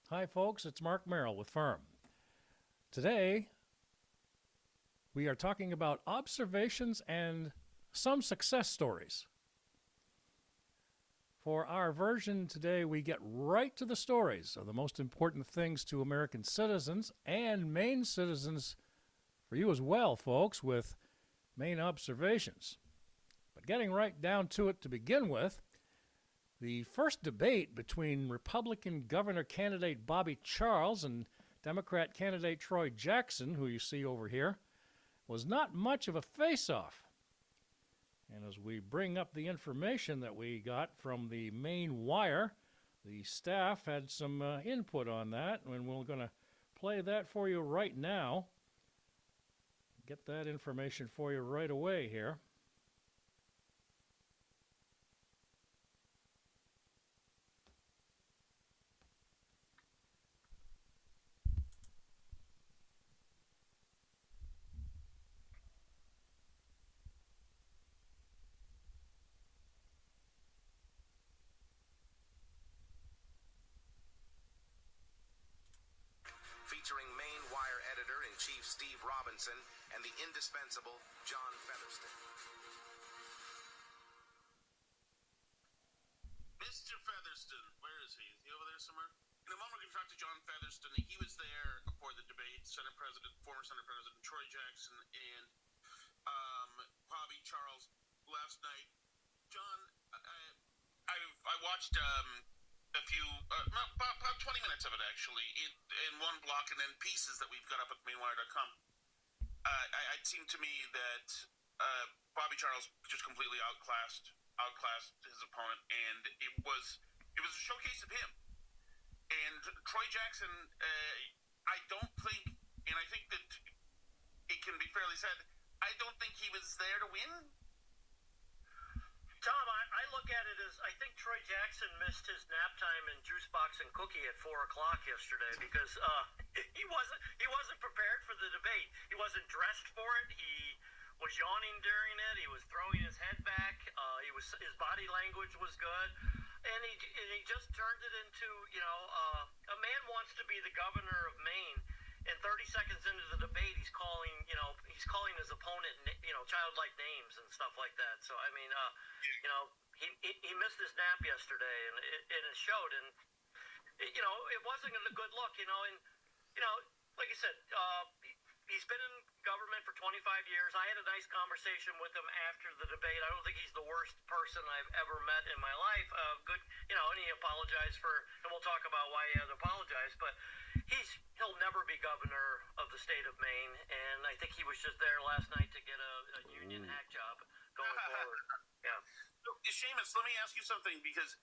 Hi, folks. It's Mark Merrill with Firm. Today, we are talking about observations and some success stories. For our version today, we get right to the stories of the most important things to American citizens and Maine citizens for you as well, folks, with Maine observations. But getting right down to it to begin with, the first debate between Republican governor candidate Bobby Charles and Democrat candidate Troy Jackson, who you see over here, was not much of a face-off. And as we bring up the information that we got from the Maine Wire, the staff had some input on that, and we're going to play that for you right now. Get that information for you right away here. Featuring Maine Wire editor-in-chief Steve Robinson and the indispensable John Featherston. Mr. Featherston, where is he? Is he over there somewhere? In a moment, we're going to talk to John Featherston. He was there for the debate. Former Senate President Troy Jackson and Bobby Charles last night. John, I watched a few, about 20 minutes of it actually, in one block, and then pieces that we've got up at mainwire.com. It seemed to me that Bobby Charles just completely outclassed his opponent, and it was a showcase of him. And Troy Jackson, I don't think, and I think that it can be fairly said, I don't think he was there to win. Tom, I look at it as I think Troy Jackson missed his nap time and juice box and cookie at 4 o'clock yesterday because he wasn't prepared for the debate. He wasn't dressed for it. He was yawning during it. He was throwing his head back. His body language was good, and he just turned it into a man wants to be the governor of Maine. And 30 seconds into the debate, he's calling his opponent, childlike names and stuff like that. So I mean, he missed his nap yesterday, and it showed. And it wasn't a good look, and like I said, he's been in government for 25 years. I had a nice conversation with him after the debate. I don't think he's the worst person I've ever met in my life. Good, and he apologized and we'll talk about why he had apologized, but he'll never be governor of the state of Maine, and I think he was just there last night to get a union hack job going forward. Yeah. So, Seamus, let me ask you something, because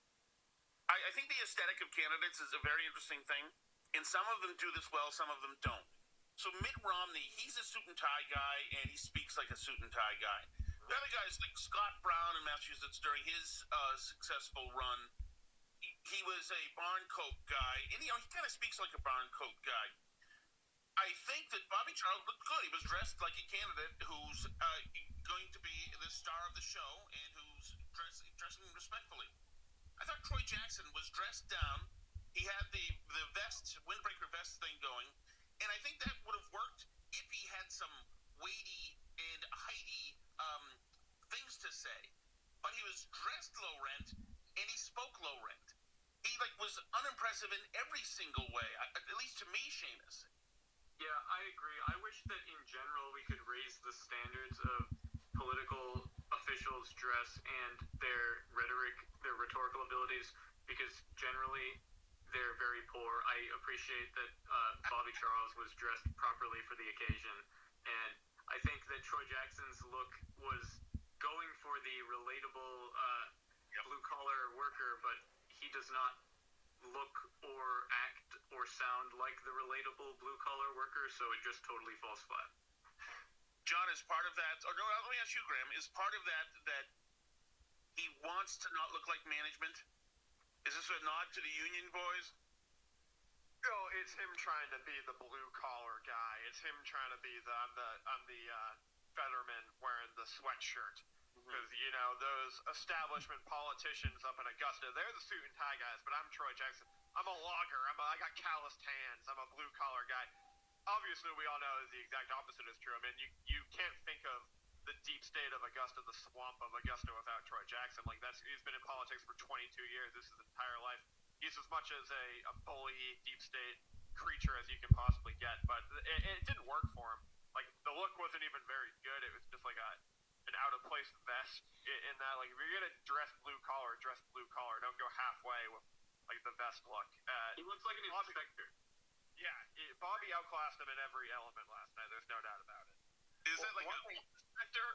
I think the aesthetic of candidates is a very interesting thing, and some of them do this well, some of them don't. So Mitt Romney, he's a suit and tie guy, and he speaks like a suit and tie guy. The other guys, like Scott Brown in Massachusetts during his successful run, he was a barn coat guy, and he kind of speaks like a barn coat guy. I think that Bobby Charles looked good. He was dressed like a candidate who's going to be the star of the show and who's dressing respectfully. I thought Troy Jackson was dressed down. He had the windbreaker vest thing going, and I think that would have worked if he had some weighty and heighty things to say. But he was dressed low rent, and he spoke low rent. He was unimpressive in every single way, at least to me, Seamus. Yeah, I agree. I wish that in general we could raise the standards of political officials' dress and their rhetoric, their rhetorical abilities, because generally they're very poor. I appreciate that Bobby Charles was dressed properly for the occasion, and I think that Troy Jackson's look was going for the relatable blue-collar worker, but he does not look or act or sound like the relatable blue-collar worker, so it just totally falls flat. John, is part of that, or no, let me ask you, Graham, is part of that he wants to not look like management? Is this a nod to the union boys? Oh, it's him trying to be the blue-collar guy. It's him trying to be I'm the Fetterman wearing the sweatshirt. Because, those establishment politicians up in Augusta, they're the suit and tie guys, but I'm Troy Jackson. I'm a logger. I got calloused hands. I'm a blue collar guy. Obviously, we all know the exact opposite is true. I mean, you can't think of the deep state of Augusta, the swamp of Augusta, without Troy Jackson. Like he's been in politics for 22 years. This is his entire life. He's as much as a bully, deep state creature as you can possibly get. But it didn't work for him. Like the look wasn't even very good. It was just like an out of place vest in that. Like if you're gonna dress blue collar, dress blue collar. Don't go halfway with like the vest look. He looks like an inspector. Yeah, Bobby outclassed him in every element last night. There's no doubt about it. Is that like an inspector?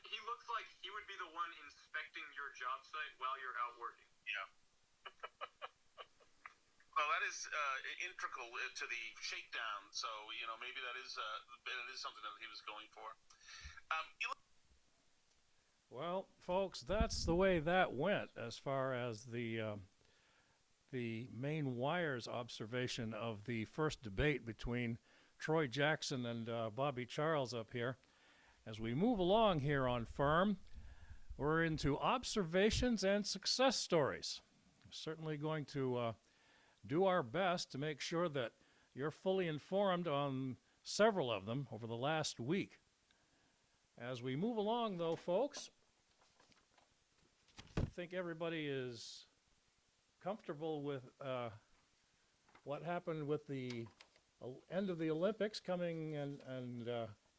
He looks like he would be the one inspecting your job site while you're out working. Yeah. Well, that is integral to the shakedown. So maybe that is something that he was going for. Well, folks, that's the way that went as far as the Maine Wire's observation of the first debate between Troy Jackson and Bobby Charles up here. As we move along here on Firm, we're into observations and success stories. We're certainly going to do our best to make sure that you're fully informed on several of them over the last week. As we move along, though, folks, I think everybody is comfortable with what happened with the end of the Olympics coming and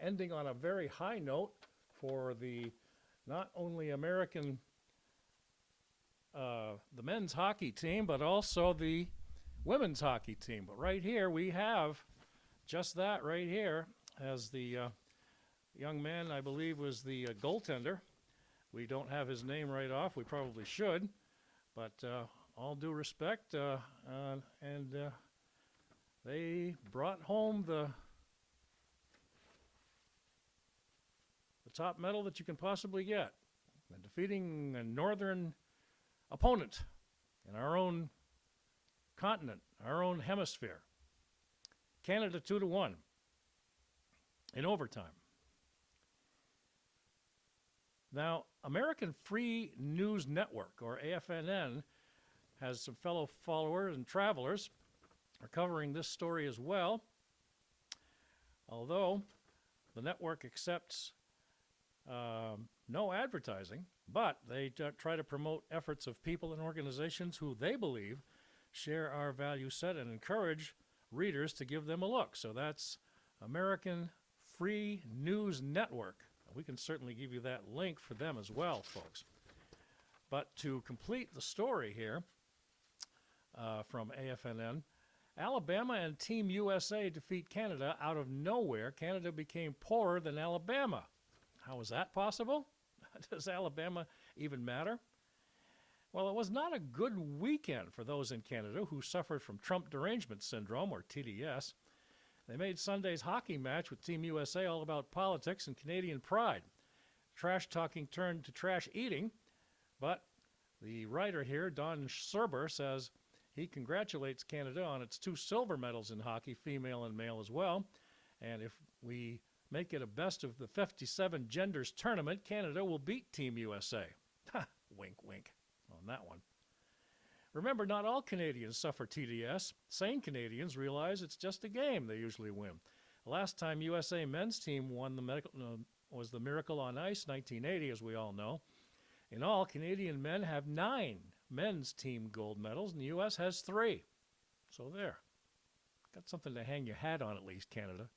ending on a very high note for the not only American the men's hockey team, but also the women's hockey team. But right here we have just that right here, as the young man, I believe, was the goaltender. We don't have his name right off. We probably should, but all due respect, and they brought home the top medal that you can possibly get, and defeating a northern opponent in our own continent, our own hemisphere. Canada 2-1 in overtime. Now, American Free News Network, or AFNN, has some fellow followers and travelers are covering this story as well. Although the network accepts no advertising, but they try to promote efforts of people and organizations who they believe share our value set and encourage readers to give them a look. So that's American Free News Network. We can certainly give you that link for them as well, folks. But to complete the story here from AFNN, Alabama and Team USA defeat Canada out of nowhere. Canada became poorer than Alabama. How is that possible? Does Alabama even matter? Well, it was not a good weekend for those in Canada who suffered from Trump derangement syndrome, or TDS. They made Sunday's hockey match with Team USA all about politics and Canadian pride. Trash talking turned to trash eating, but the writer here, Don Serber, says he congratulates Canada on its 2 silver medals in hockey, female and male as well. And if we make it a best of the 57 genders tournament, Canada will beat Team USA. Ha! Wink, wink on that one. Remember, not all Canadians suffer TDS. Sane Canadians realize it's just a game. They usually win. The last time USA men's team won was the Miracle on Ice, 1980, as we all know. In all, Canadian men have 9 men's team gold medals, and the U.S. has 3. So there. Got something to hang your hat on, at least, Canada.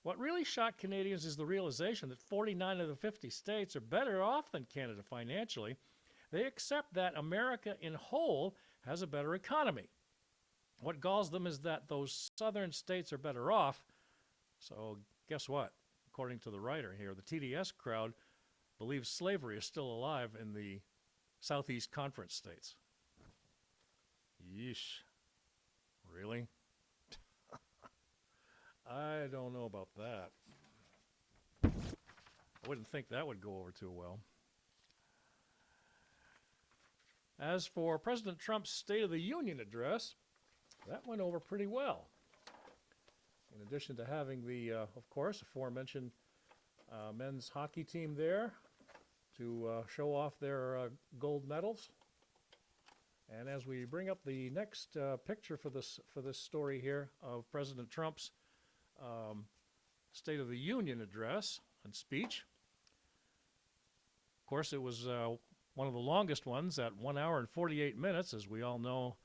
What really shocked Canadians is the realization that 49 of the 50 states are better off than Canada financially. They accept that America in whole has a better economy. What galls them is that those southern states are better off. So guess what? According to the writer here, the TDS crowd believes slavery is still alive in the Southeast Conference states. Yeesh. Really? I don't know about that. I wouldn't think that would go over too well. As for President Trump's State of the Union address, that went over pretty well. In addition to having the, of course, aforementioned men's hockey team there to show off their gold medals, And as we bring up the next picture for this story here of President Trump's State of the Union address and speech, of course, it was one of the longest ones at 1 hour and 48 minutes, as we all know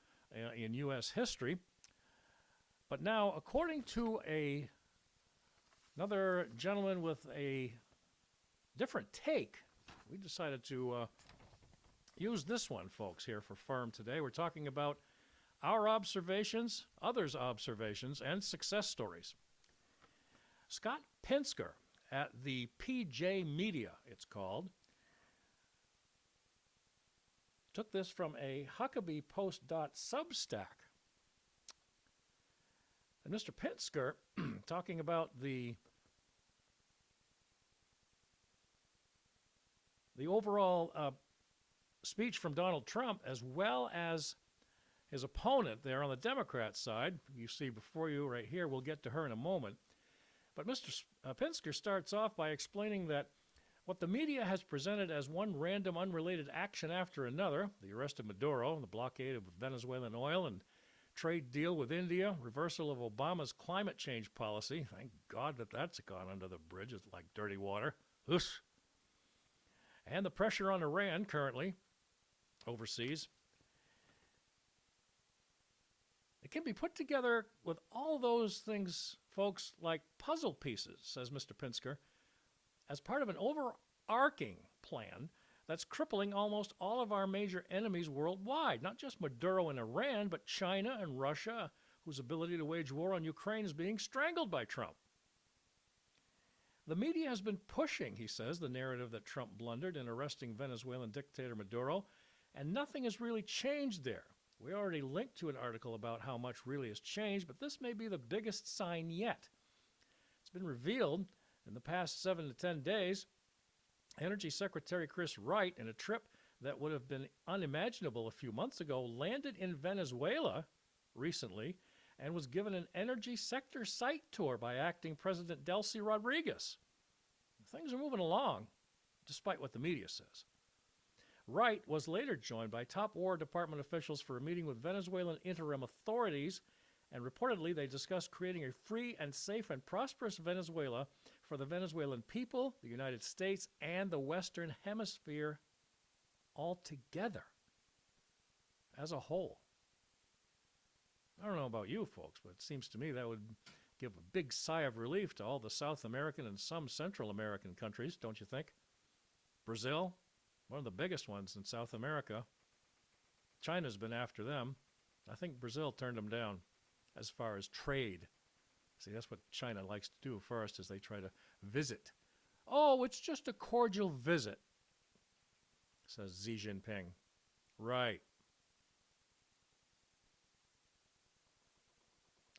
in U.S. history. But now, according to another gentleman with a different take, we decided to use this one, folks, here for Firm today. We're talking about our observations, others' observations, and success stories. Scott Pinsker at the PJ Media, it's called, took this from a HuckabeePost.substack. And Mr. Pinsker, talking about the overall speech from Donald Trump, as well as his opponent there on the Democrat side. You see before you right here, we'll get to her in a moment. But Mr. Pinsker starts off by explaining that what the media has presented as one random unrelated action after another, the arrest of Maduro, the blockade of Venezuelan oil, and trade deal with India, reversal of Obama's climate change policy, thank God that that's gone under the bridge, it's like dirty water, Oosh. And the pressure on Iran currently overseas, it can be put together with all those things, folks, like puzzle pieces, says Mr. Pinsker, as part of an overarching plan that's crippling almost all of our major enemies worldwide. Not just Maduro and Iran, but China and Russia, whose ability to wage war on Ukraine is being strangled by Trump. The media has been pushing, he says, the narrative that Trump blundered in arresting Venezuelan dictator Maduro, and nothing has really changed there. We already linked to an article about how much really has changed, but this may be the biggest sign yet. It's been revealed in the past 7 to 10 days, Energy Secretary Chris Wright, in a trip that would have been unimaginable a few months ago, landed in Venezuela recently and was given an energy sector site tour by acting President Delcy Rodriguez. Things are moving along, despite what the media says. Wright was later joined by top War Department officials for a meeting with Venezuelan interim authorities, and reportedly they discussed creating a free and safe and prosperous Venezuela for the Venezuelan people, the United States, and the Western Hemisphere altogether, as a whole. I don't know about you folks, but it seems to me that would give a big sigh of relief to all the South American and some Central American countries, don't you think? Brazil, one of the biggest ones in South America. China's been after them. I think Brazil turned them down as far as trade. See, that's what China likes to do first, is they try to visit. Oh, it's just a cordial visit, says Xi Jinping. Right.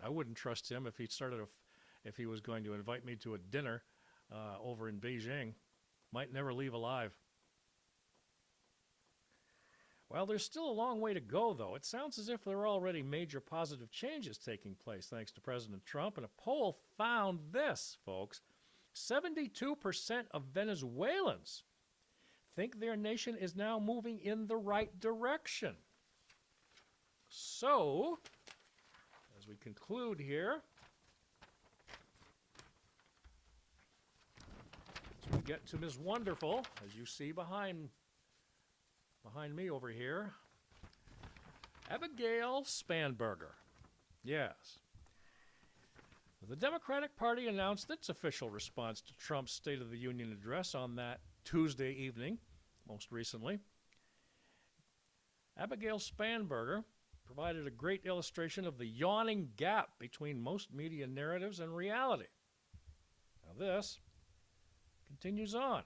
I wouldn't trust him if he was going to invite me to a dinner over in Beijing. Might never leave alive. Well, there's still a long way to go, though. It sounds as if there are already major positive changes taking place thanks to President Trump, and a poll found this, folks. 72% of Venezuelans think their nation is now moving in the right direction. So, as we conclude here, as we get to Ms. Wonderful, as you see behind me over here, Abigail Spanberger. Yes. The Democratic Party announced its official response to Trump's State of the Union address on that Tuesday evening, most recently. Abigail Spanberger provided a great illustration of the yawning gap between most media narratives and reality. Now this continues on.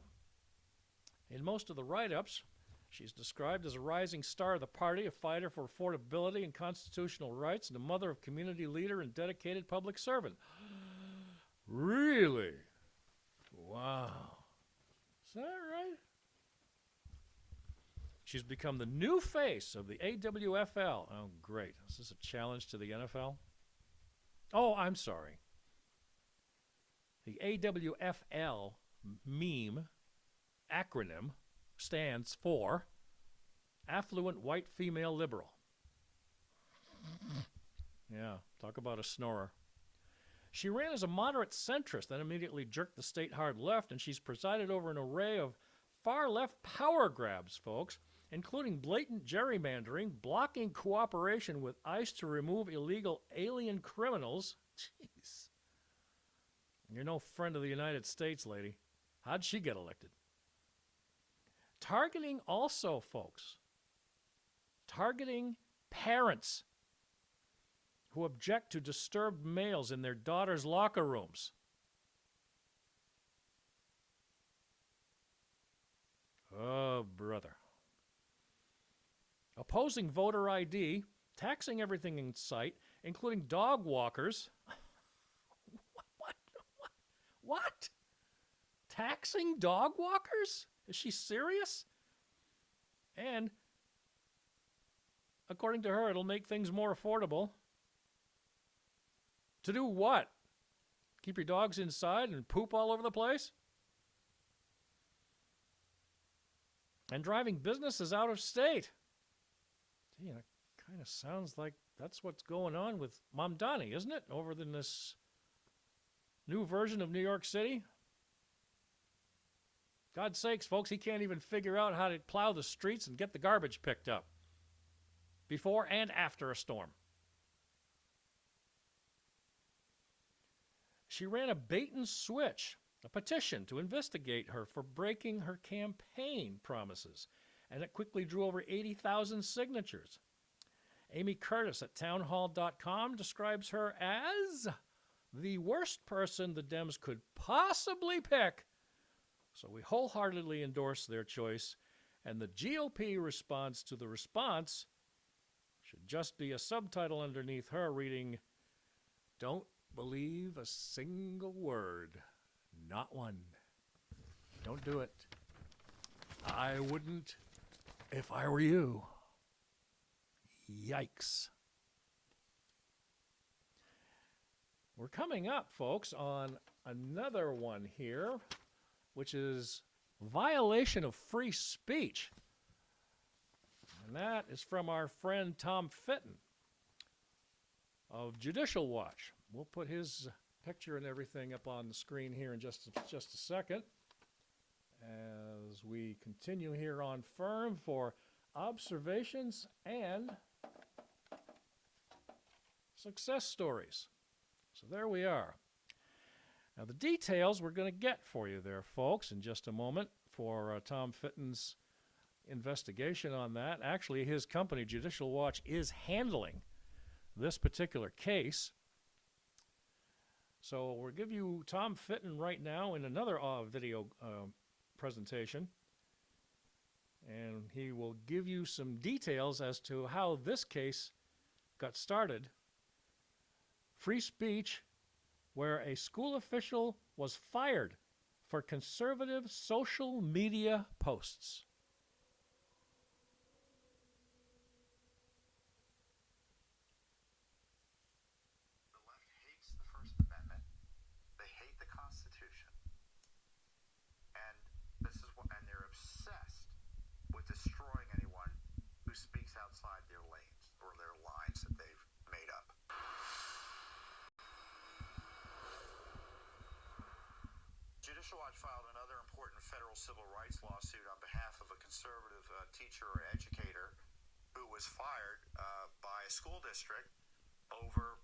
In most of the write-ups, she's described as a rising star of the party, a fighter for affordability and constitutional rights, and a mother of community leader and dedicated public servant. Really? Wow. Is that right? She's become the new face of the AWFL. Oh, great. Is this a challenge to the NFL? Oh, I'm sorry. The AWFL meme acronym stands for Affluent White Female Liberal. Talk about a snorer. She ran as a moderate centrist, then immediately jerked the state hard left, and she's presided over an array of far-left power grabs, folks, including blatant gerrymandering, blocking cooperation with ICE to remove illegal alien criminals. Jeez. You're no friend of the United States, lady. How'd she get elected? Targeting also, folks. Targeting parents who object to disturbed males in their daughters' locker rooms. Oh, brother. Opposing voter ID, taxing everything in sight, including dog walkers. What? Taxing dog walkers? Is she serious? And according to her, it'll make things more affordable. To do what? Keep your dogs inside and poop all over the place? And driving businesses out of state. Gee, it kind of sounds like that's what's going on with Mamdani, isn't it? Over in this new version of New York City. God's sakes, folks, he can't even figure out how to plow the streets and get the garbage picked up before and after a storm. She ran a bait and switch, a petition to investigate her for breaking her campaign promises, and it quickly drew over 80,000 signatures. Amy Curtis at townhall.com describes her as the worst person the Dems could possibly pick, so we wholeheartedly endorse their choice, and the GOP response to the response should just be a subtitle underneath her reading, "Don't believe a single word. Not one. Don't do it. I wouldn't if I were you." Yikes. We're coming up, folks, on another one here, which is violation of free speech. And that is from our friend Tom Fitton of Judicial Watch. We'll put his picture and everything up on the screen here in just a second as we continue here on Firm for observations and success stories. So there we are. Now the details we're going to get for you there, folks, in just a moment for Tom Fitton's investigation on that. Actually, his company, Judicial Watch, is handling this particular case. So we'll give you Tom Fitton right now in another video presentation. And he will give you some details as to how this case got started. Free speech, where a school official was fired for conservative social media posts. The left hates the First Amendment. They hate the Constitution. And they're obsessed with destroying anyone who speaks outside their lanes or their lines that they've made up. Judicial Watch filed another important federal civil rights lawsuit on behalf of a conservative teacher or educator who was fired by a school district over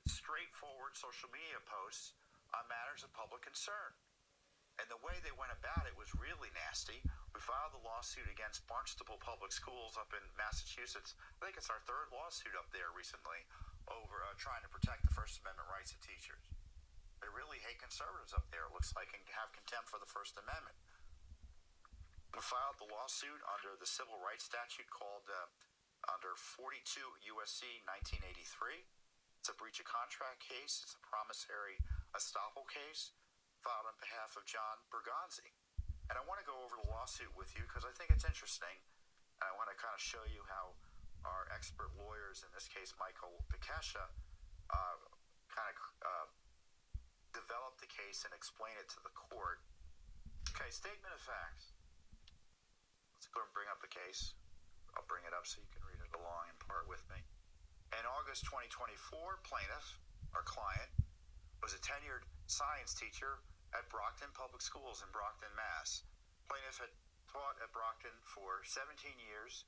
straightforward social media posts on matters of public concern. And the way they went about it was really nasty. We filed a lawsuit against Barnstable Public Schools up in Massachusetts. I think it's our third lawsuit up there recently over trying to protect the First Amendment rights of teachers. They really hate conservatives up there, it looks like, and have contempt for the First Amendment. We filed the lawsuit under the civil rights statute called under 42 U.S.C. 1983. It's a breach of contract case. It's a promissory estoppel case filed on behalf of John Bergonzi. And I want to go over the lawsuit with you because I think it's interesting. And I want to kind of show you how our expert lawyers, in this case Michael Bekesha, develop the case and explain it to the court. Okay, statement of facts. Let's go and bring up the case. I'll bring it up so you can read it along in part with me. In August August 2024, plaintiff, our client, was a tenured science teacher at Brockton Public Schools in Brockton, Mass. Plaintiff had taught at Brockton for 17 years,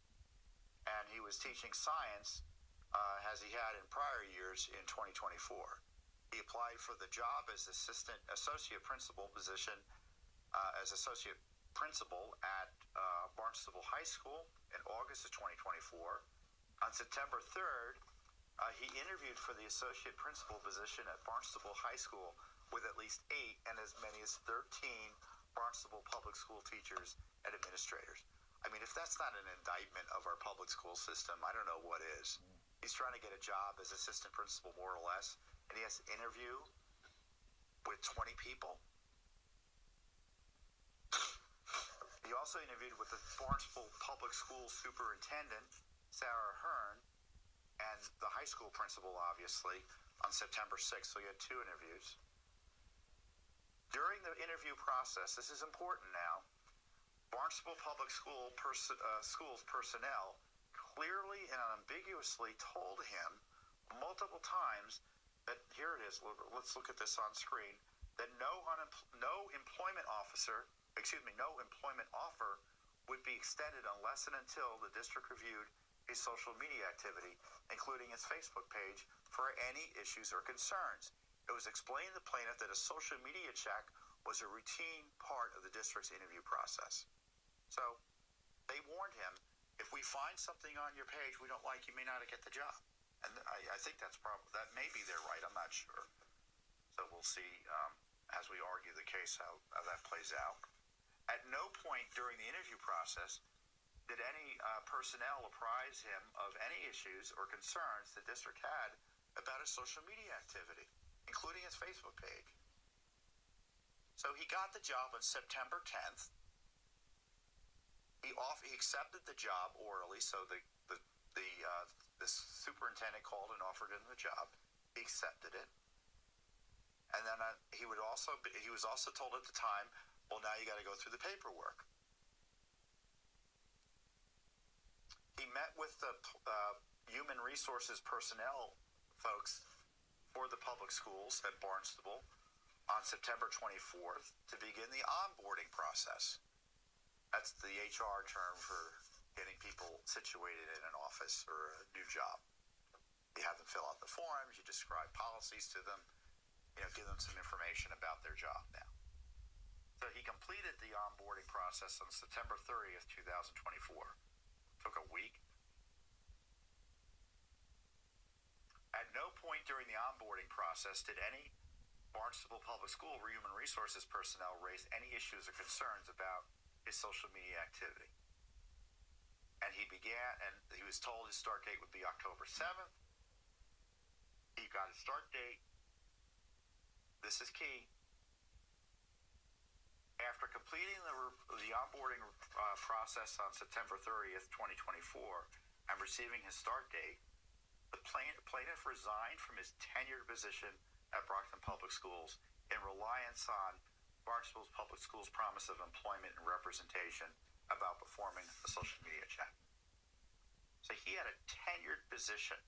and he was teaching science as he had in prior years in 2024. He applied for the job as associate principal position as associate principal at Barnstable High School in August of 2024. On September 3rd, he interviewed for the associate principal position at Barnstable High School with at least 8 and as many as 13 Barnstable public school teachers and administrators. I mean, if that's not an indictment of our public school system, I don't know what is. He's trying to get a job as assistant principal, more or less, and he has to interview with 20 people. He also interviewed with the Barnstable Public School Superintendent, Sarah Hearn, and the high school principal, obviously, on September 6th, so he had 2 interviews. During the interview process, this is important now, Barnstable Public Schools personnel clearly and unambiguously told him multiple times that, here it is, let's look at this on screen, that no employment offer would be extended unless and until the district reviewed his social media activity, including his Facebook page, for any issues or concerns. It was explained to the plaintiff that a social media check was a routine part of the district's interview process. So they warned him, if we find something on your page we don't like, you may not get the job. And I think that may be their right. I'm not sure. So we'll see as we argue the case how that plays out. At no point during the interview process did any personnel apprise him of any issues or concerns the district had about his social media activity, including his Facebook page. So he got the job on September 10th. He accepted the job orally, so the superintendent called and offered him the job. He accepted it, and then he was also told at the time, well, now you got to go through the paperwork. He met with the human resources personnel folks for the public schools at Barnstable on September 24th to begin the onboarding process. That's the HR term for getting people situated in an office or a new job. You have them fill out the forms, you describe policies to them, give them some information about their job now. So he completed the onboarding process on September 30th, 2024. Took a week. At no point during the onboarding process did any Barnstable Public School Human Resources personnel raise any issues or concerns about his social media activity. And he was told his start date would be October 7th. He got his start date. This is key. After completing the onboarding process on September 30th, 2024, and receiving his start date, the plaintiff resigned from his tenured position at Brockton Public Schools in reliance on Barnstable Public Schools' promise of employment and representation about performing a social media check. So he had a tenured position,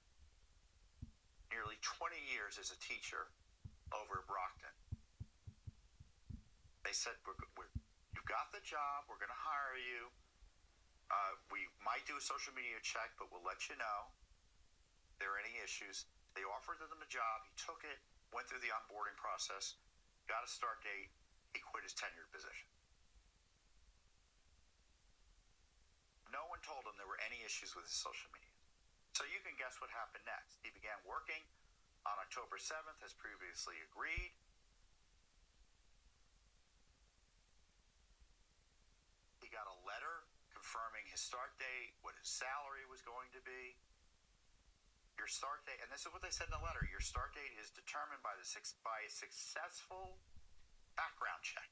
nearly 20 years as a teacher over at Brockton. They said, you got the job, we're going to hire you. We might do a social media check, but we'll let you know if there are any issues. They offered him a job, he took it, went through the onboarding process, got a start date, he quit his tenured position. No one told him there were any issues with his social media. So you can guess what happened next. He began working on October 7th as previously agreed. He got a letter confirming his start date, what his salary was going to be. Your start date, and this is what they said in the letter, your start date is determined by a successful background check.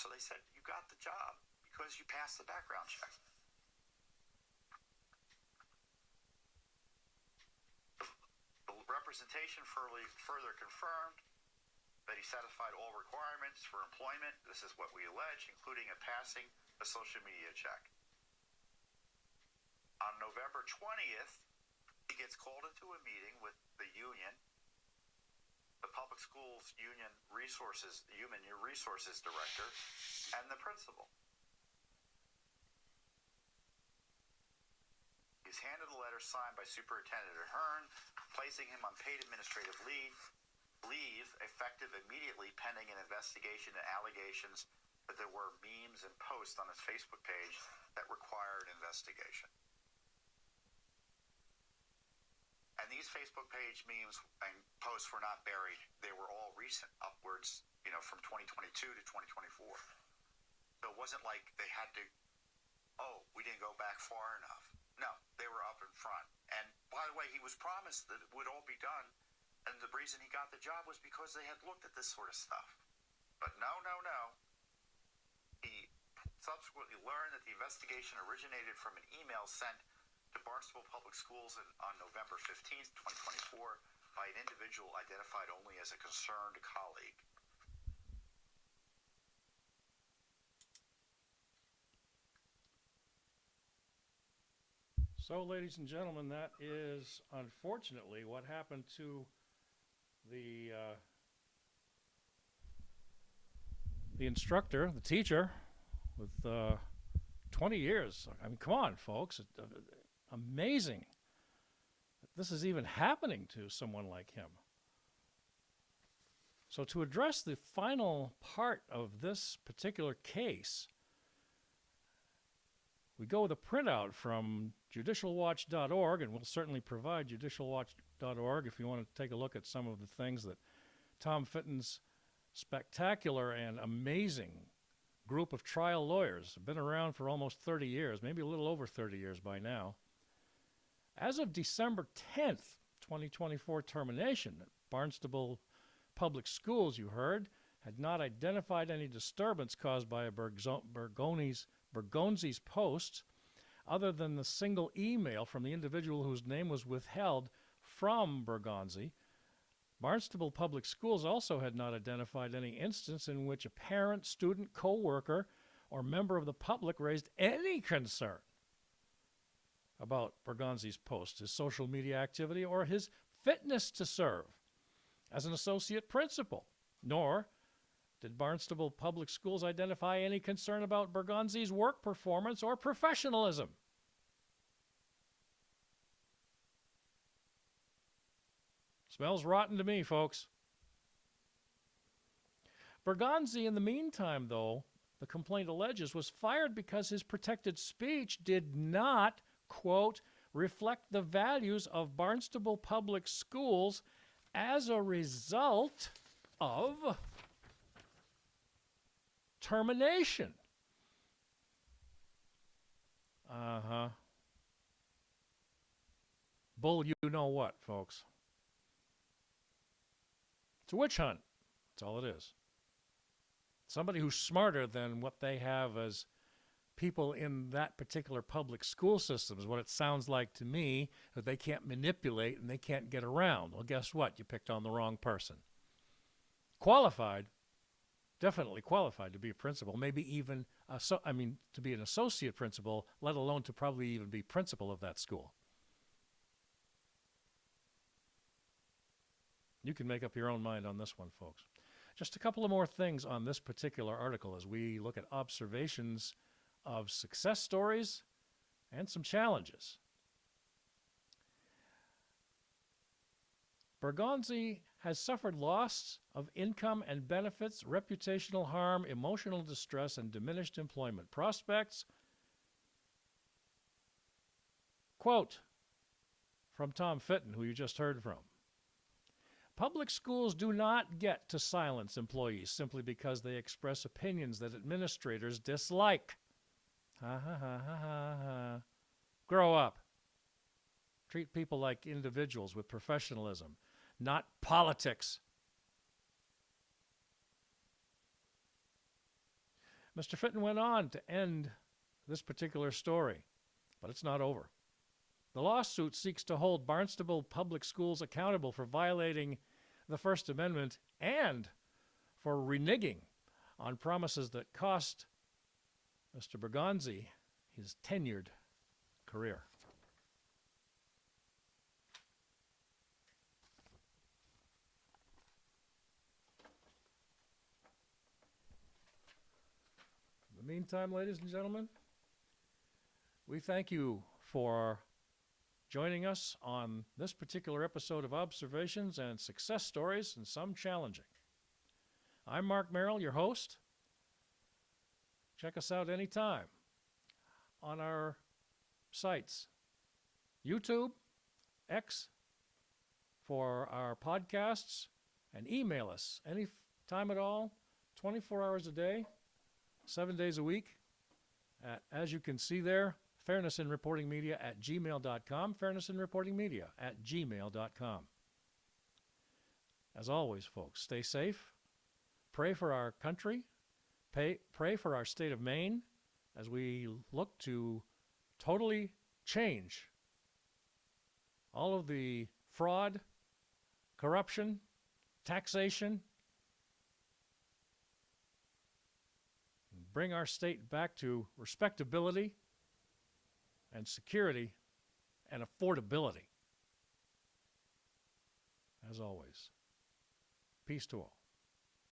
So they said, you got the job because you passed the background check. The representation further confirmed that he satisfied all requirements for employment. This is what we allege, including passing a social media check. On November 20th, he gets called into a meeting with the union, the Public Schools Union Human Resources Director, and the principal. He's handed a letter signed by Superintendent Ahern, placing him on paid administrative leave effective immediately pending an investigation and allegations that there were memes and posts on his Facebook page that required investigation. And these Facebook page memes and posts were not buried. They were all recent, upwards, from 2022 to 2024. So it wasn't like they had to, we didn't go back far enough. No, they were up in front. And by the way, he was promised that it would all be done. And the reason he got the job was because they had looked at this sort of stuff. But no. He subsequently learned that the investigation originated from an email sent to Barnstable Public Schools on November 15th, 2024 by an individual identified only as a concerned colleague. So, ladies and gentlemen, that is unfortunately what happened to the instructor, the teacher, with 20 years. I mean, come on, folks. Amazing that this is even happening to someone like him. So to address the final part of this particular case, we go with a printout from judicialwatch.org, and we'll certainly provide judicialwatch.org if you want to take a look at some of the things that Tom Fitton's spectacular and amazing group of trial lawyers have been around for almost 30 years, maybe a little over 30 years by now. As of December 10th, 2024 termination, Barnstable Public Schools, you heard, had not identified any disturbance caused by a Bergonzi's post other than the single email from the individual whose name was withheld from Bergonzi. Barnstable Public Schools also had not identified any instance in which a parent, student, co-worker, or member of the public raised any concern about Bergonzi's post, his social media activity, or his fitness to serve as an associate principal. Nor did Barnstable Public Schools identify any concern about Bergonzi's work performance or professionalism. Smells rotten to me, folks. Bergonzi, in the meantime, though, the complaint alleges, was fired because his protected speech did not, quote, reflect the values of Barnstable Public Schools as a result of termination. Bull, you know what, folks? It's a witch hunt. That's all it is. Somebody who's smarter than what they have as people in that particular public school system is what it sounds like to me, that they can't manipulate and they can't get around. Well, guess what? You picked on the wrong person. Qualified, definitely qualified to be a principal, maybe even, to be an associate principal, let alone to probably even be principal of that school. You can make up your own mind on this one, folks. Just a couple of more things on this particular article as we look at observations of success stories and some challenges. Bergonzi has suffered loss of income and benefits, reputational harm, emotional distress, and diminished employment prospects. Quote from Tom Fitton, who you just heard from. Public schools do not get to silence employees simply because they express opinions that administrators dislike. Grow up. Treat people like individuals with professionalism, not politics. Mr. Fitton went on to end this particular story, but it's not over. The lawsuit seeks to hold Barnstable Public Schools accountable for violating the First Amendment and for reneging on promises that cost Mr. Bergonzi his tenured career. meantime, ladies and gentlemen, we thank you for joining us on this particular episode of Observations and Success Stories, and some challenging. I'm Mark Merrill, your host. Check us out anytime on our sites, YouTube, X for our podcasts, and email us any time at all, 24 hours a day, 7 days a week, at, as you can see there, fairnessinreportingmedia@gmail.com, fairnessinreportingmedia@gmail.com. As always, folks, stay safe, pray for our country, pray for our state of Maine as we look to totally change all of the fraud, corruption, taxation, and bring our state back to respectability and security and affordability. As always, peace to all.